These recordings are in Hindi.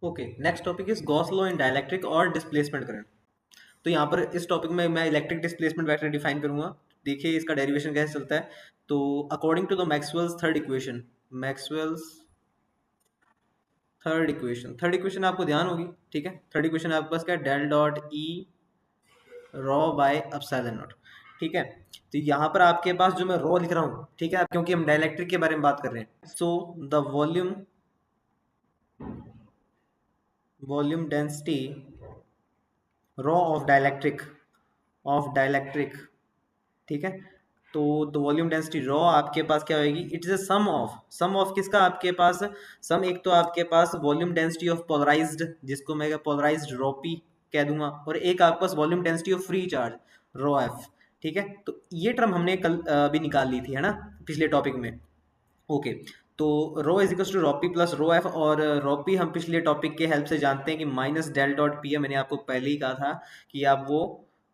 Okay, next topic is Gauss law in dielectric और डिस्प्लेसमेंट करंट। तो यहाँ पर इस टॉपिक में मैं इलेक्ट्रिक डिस्प्लेसमेंट वेक्टर डिफाइन करूंगा। देखिए इसका डेरिवेशन कैसे चलता है। तो according to the Maxwell's third equation, Maxwell's third equation आपको ध्यान होगी, ठीक है। थर्ड इक्वेशन आपके पास क्या है, del dot E rho by epsilon naught, ठीक है। तो यहाँ पर आपके पास जो मैं रॉ लिख रहा हूँ, ठीक है, क्योंकि हम डाइलेक्ट्रिक के बारे में बात कर रहे हैं। So the volume density raw of dielectric, ठीक है। तो द वॉल्यूम डेंसिटी रॉ आपके पास क्या होगी, it is a sum of किसका आपके पास, सम एक तो आपके पास वॉल्यूम डेंसिटी ऑफ पोलराइज्ड, जिसको मैं पोलराइज्ड रॉ पी कह दूंगा, और एक आपके पास volume density of free charge rho F, ठीक है। तो ये टर्म हमने कल भी निकाल ली थी, है ना, पिछले टॉपिक में। ओके, तो rho is equal to rho P plus rho F, और रॉ पी हम पिछले टॉपिक के हेल्प से जानते हैं कि माइनस डेल डॉट पी है। मैंने आपको पहले ही कहा था कि आप वो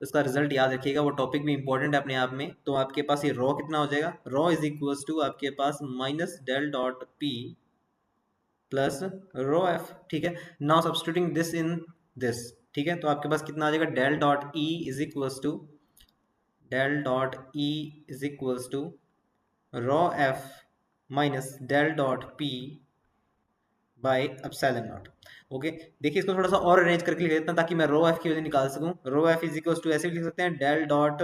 उसका रिजल्ट याद रखिएगा, वो टॉपिक भी इंपॉर्टेंट है अपने आप में। तो आपके पास ये रॉ कितना हो जाएगा, रॉ इज इक्वल टू आपके पास minus del dot P plus rho F, ठीक है। Now substituting this in this, ठीक है, तो आपके पास कितना आ जाएगा, del dot E is equal to rho F minus del dot P by epsilon naught. Okay, देखिए इसको थोड़ा सा और अरेंज करके लिख देता हूँ ताकि मैं रो एफ की वैल्यू निकाल सकूं। रो एफ इज इक्वल टू ऐसे भी लिख सकते हैं, डेल डॉट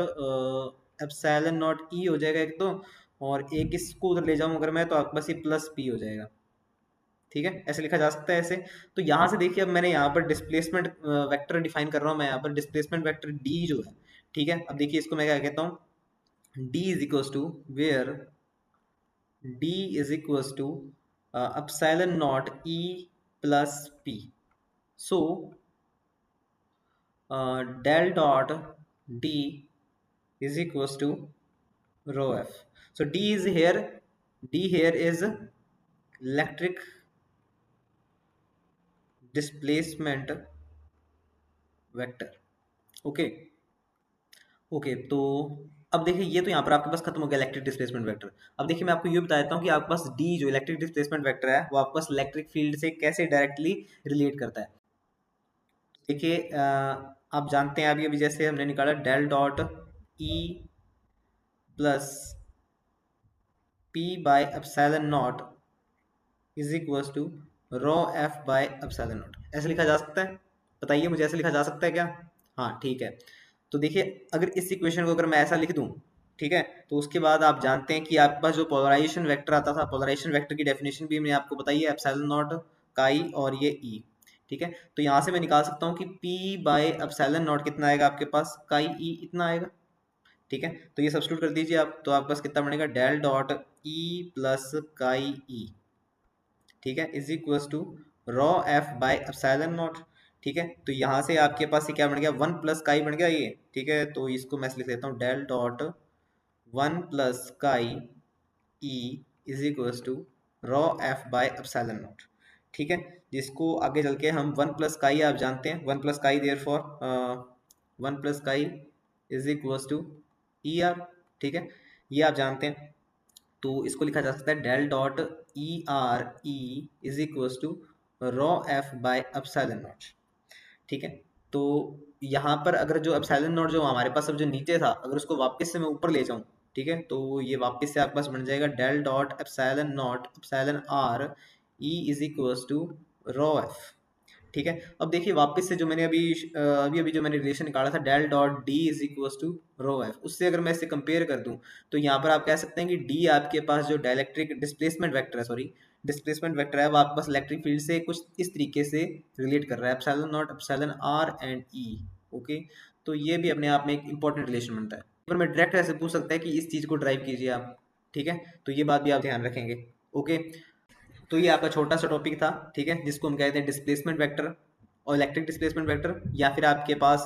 एप्सिलॉन नॉट ई हो जाएगा एक तो, और एक इसको उधर ले जाऊं अगर मैं, तो आपके पास ये प्लस पी हो जाएगा, ठीक है। ऐसे लिखा जा सकता है ऐसे। तो यहाँ से देखिए, अब मैंने यहाँ पर डिस्प्लेसमेंट वेक्टर डिफाइन कर रहा हूँ मैं यहाँ पर, डिस्प्लेसमेंट वेक्टर डी जो है, ठीक है। अब देखिए इसको मैं क्या कहता हूँ, D is equal to where D is equal to epsilon naught E plus P. So del dot D is equals to rho F. So D is here. D here is electric displacement vector. Okay. Okay, तो अब देखिए ये तो यहाँ पर आपके पास खत्म हो गया इलेक्ट्रिक डिस्प्लेसमेंट वेक्टर। अब देखिए मैं आपको ये बता देता हूँ कि आपके पास डी जो इलेक्ट्रिक डिस्प्लेसमेंट वेक्टर है वो आपके पास इलेक्ट्रिक फील्ड से कैसे डायरेक्टली रिलेट करता है। देखिए आप जानते हैं अभी अभी जैसे हमने निकाला del dot E plus P by epsilon naught is equals to rho F by epsilon naught. ऐसे लिखा जा सकता है, बताइए मुझे, ऐसे लिखा जा सकता है क्या? हाँ ठीक है। तो देखिए अगर इस इक्वेशन को अगर मैं ऐसा लिख दूं, ठीक है, तो उसके बाद आप जानते हैं कि आपके पास जो पोलराइजेशन वेक्टर आता था, पोलराइजेशन वेक्टर की डेफिनेशन भी मैंने आपको बताई है, एप्सिलॉन नॉट काई और ये ई, ठीक है। तो यहाँ से मैं निकाल सकता हूँ कि P बाय एप्सिलॉन नॉट कितना आएगा आपके पास, काई ई इतना आएगा, ठीक है। तो ये सब्स्टिट्यूट कर दीजिए आप, तो आपके पास कितना बनेगा, del dot E plus chi E, ठीक है, is equal to rho F by epsilon naught, ठीक है। तो यहाँ से आपके पास ये क्या बन गया, वन प्लस काई बन गया ये, ठीक है। तो इसको मैं लिख देता हूँ del dot one plus chi E is equal to rho F by epsilon naught, ठीक है। जिसको आगे चल के हम वन प्लस काई, आप जानते हैं one plus chi therefore one plus chi is equal to E R, ठीक है, ये आप जानते हैं। तो इसको लिखा जा सकता है del dot E R E is equal to rho F by epsilon naught, ठीक है। तो यहाँ पर अगर जो एप्सिलॉन नॉट जो हमारे पास अब जो नीचे था, अगर उसको वापस से मैं ऊपर ले जाऊँ, ठीक है, तो ये वापस से आपके पास बन जाएगा del dot epsilon naught epsilon R E is equal to rho F, ठीक है। अब देखिए वापस से जो मैंने अभी जो मैंने रिलेशन निकाला था, del dot D is equal to rho F, उससे अगर मैं इसे कंपेयर कर दूं, तो यहाँ पर आप कह सकते हैं कि डी आपके पास जो डाइलेक्ट्रिक डिस्प्लेसमेंट वेक्टर है, सॉरी डिस्प्लेसमेंट वेक्टर है, वो आपके पास इलेक्ट्रिक फील्ड से कुछ इस तरीके से रिलेट कर रहा है, epsilon naught epsilon R and E, okay. तो ये भी अपने आप में एक इंपॉर्टेंट रिलेशन बनता है। पर मैं डायरेक्ट ऐसे पूछ सकता है कि इस चीज़ को ड्राइव कीजिए आप, ठीक है, तो ये बात भी आप ध्यान रखेंगे, ओके। तो ये आपका छोटा सा टॉपिक था, ठीक है, जिसको हम कहते हैं डिस्प्लेसमेंट वेक्टर और इलेक्ट्रिक डिस्प्लेसमेंट वेक्टर, या फिर आपके पास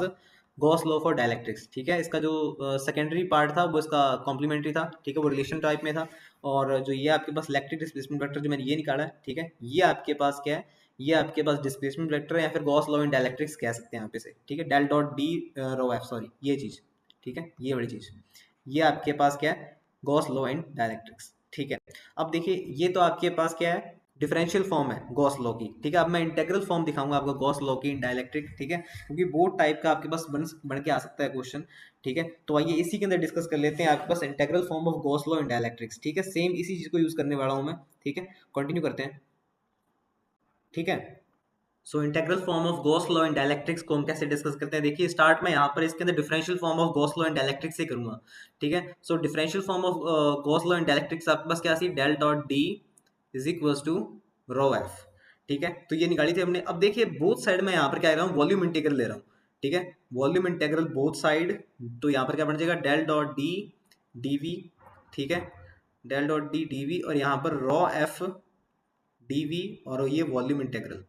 गॉस लॉ फॉर डाइलेक्ट्रिक्स, ठीक है। इसका जो सेकेंडरी पार्ट था वो इसका कॉम्प्लीमेंट्री था, ठीक है, वो रिलेशन टाइप में था। और जो ये आपके पास इलेक्ट्रिक डिस्प्लेसमेंट वेक्टर जो मैंने ये निकाला है, ठीक है, ये आपके पास क्या है, ये आपके पास डिस्प्लेसमेंट वेक्टर है, या फिर गॉस लॉ इन डाइलेक्ट्रिक्स कह सकते हैं यहाँ पे से, ठीक है, डेल डॉट डी रो एफ, सॉरी ये चीज़, ठीक है, ये बड़ी चीज़, ये आपके पास क्या है, गॉस लॉ इन डाइलेक्ट्रिक्स, ठीक है। अब देखिए ये तो आपके पास क्या है, डिफरेंशियल फॉर्म है गॉस लॉ की, ठीक है। अब मैं इंटेग्रल फॉर्म दिखाऊंगा आपको गॉस लॉ की इन डाइलेक्ट्रिक, ठीक है, क्योंकि बोर्ड टाइप का आपके पास बन के आ सकता है क्वेश्चन, ठीक है। तो आइए इसी के अंदर डिस्कस कर लेते हैं आपके पास integral form of Gauss law in dielectrics, ठीक है। सेम इसी चीज को यूज करने वाला हूं मैं, ठीक है। कंटिन्यू करते हैं, ठीक है। So integral form of Gauss law in dielectrics को हम कैसे डिस्कस करते हैं, देखिए स्टार्ट में यहाँ पर इसके अंदर differential form of Gauss law in dielectrics से करूंगा, ठीक है। So differential form of Gauss law in dielectrics आपके पास क्या see del dot D is equals to rho F, ठीक है। तो ये निकाली थी हमने। अब देखिए बोथ साइड में यहाँ पर क्या ले रहा हूँ, वॉल्यूम इंटीग्रल ले रहा हूँ, ठीक है, वॉल्यूम इंटीग्रल बोथ साइड। तो यहाँ पर क्या बन जाएगा, डेल डॉट डी डीवी, ठीक है, डेल डॉट डी डीवी, और यहाँ पर रॉ एफ डीवी, और ये वॉल्यूम इंटीग्रल,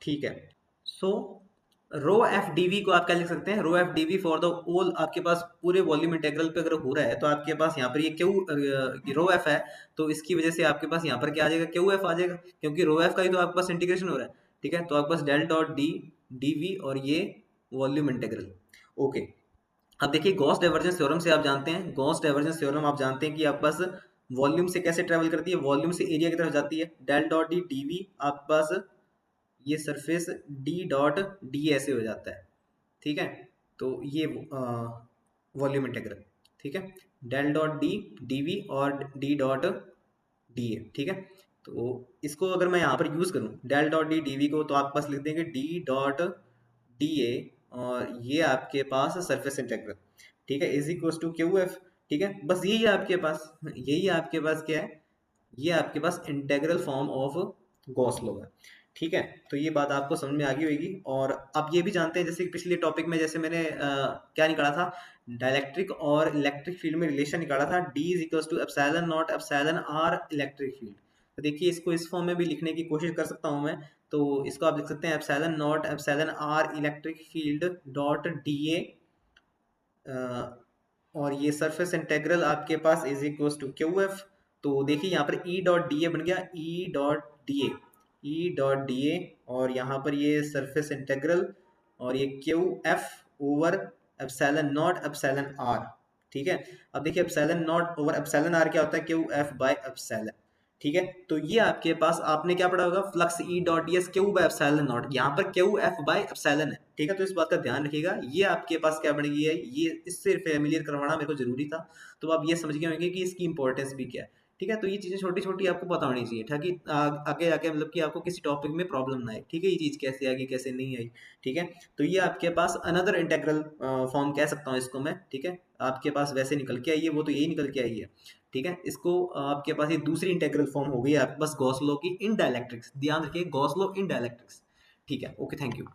ठीक है। सो रो एफ डीवी को आप क्या लिख सकते हैं, rho F d V for the whole, आपके पास पूरे वॉल्यूम इंटीग्रल पे अगर हो रहा है तो आपके पास यहाँ पर ये क्यू रो एफ है, तो इसकी वजह से आपके पास यहाँ पर क्या आ जाएगा, क्यू एफ आ जाएगा, क्योंकि रो एफ का ही तो आपके पास इंटीग्रेशन हो रहा है, ठीक है। तो आपके पास डेल डॉट डी डीवी और ये वॉल्यूम इंटीग्रल, ओके। अब देखिए गॉस डाइवर्जेंस थ्योरम से आप जानते हैं, गॉस डाइवर्जेंस थ्योरम आप जानते हैं कि आपके पास वॉल्यूम से कैसे ट्रेवल करती है, वॉल्यूम से एरिया की तरफ जाती है, डेल डॉट डी डीवी आपके पास ये सरफेस डी डॉट डी ऐसे हो जाता है, ठीक है। तो ये वॉल्यूम इंटीग्रल, ठीक है, डेल डॉट डी डीवी और डी डॉट डी ए, ठीक है। तो इसको अगर मैं यहाँ पर यूज करूँ डेल डॉट डी डीवी को, तो आप पास लिख देंगे डी डॉट डी ए, और ये आपके पास सरफेस इंटीग्रल, ठीक है, is equal to Q F, ठीक है। बस यही है आपके पास, यही आपके पास क्या है, ये आपके पास integral form of Gauss law है, ठीक है। तो ये बात आपको समझ में आ गई होगी। और आप ये भी जानते हैं जैसे कि पिछले टॉपिक में जैसे मैंने क्या निकाला था, डाइलेक्ट्रिक और इलेक्ट्रिक फील्ड में रिलेशन निकाला था, D is equal to epsilon naught epsilon R electric field. तो देखिए इसको इस फॉर्म में भी लिखने की कोशिश कर सकता हूँ मैं, तो इसको आप लिख सकते हैं epsilon naught epsilon R electric field dot D A, और ये सरफेस इंटीग्रल आपके पास is equal to Q F. तो देखिए यहाँ पर ई डॉट डी ए बन गया, E dot D A, E dot D A, और यहाँ पर ये सरफेस इंटीग्रल, और ये Q F over epsilon naught epsilon R, ठीक है। अब देखिए epsilon naught over epsilon R क्या होता है, क्यू एफ बाय एप्सिलॉन, ठीक है। तो ये आपके पास आपने क्या पढ़ा होगा, flux E dot D S Q by epsilon not, यहाँ पर क्यू एफ बाय एप्सिलॉन है, ठीक है। तो इस बात का ध्यान रखिएगा, ये आपके पास क्या बन गई है, ये इससे फेमिलियर करवाना मेरे को जरूरी था, तो आप ये समझ गए होंगे कि इसकी इंपॉर्टेंस भी क्या है, ठीक है। तो ये चीजें छोटी छोटी आपको पता होनी चाहिए, ताकि आगे आगे मतलब कि आपको किसी टॉपिक में प्रॉब्लम ना आए, ठीक है, ये चीज कैसे आ गई कैसे नहीं आई, ठीक है। तो ये आपके पास अनदर इंटेग्रल फॉर्म कह सकता हूँ इसको मैं, ठीक है। आपके पास वैसे निकल के आई है, वो तो यही निकल के आई है, ठीक है। इसको आपके पास ये दूसरी इंटेग्रल फॉर्म हो गई है आपके पास गॉस लॉ की इन डाइलेक्ट्रिक्स, ध्यान रखिए गॉस लॉ इन डाइलेक्ट्रिक्स, ठीक है। Okay, thank you.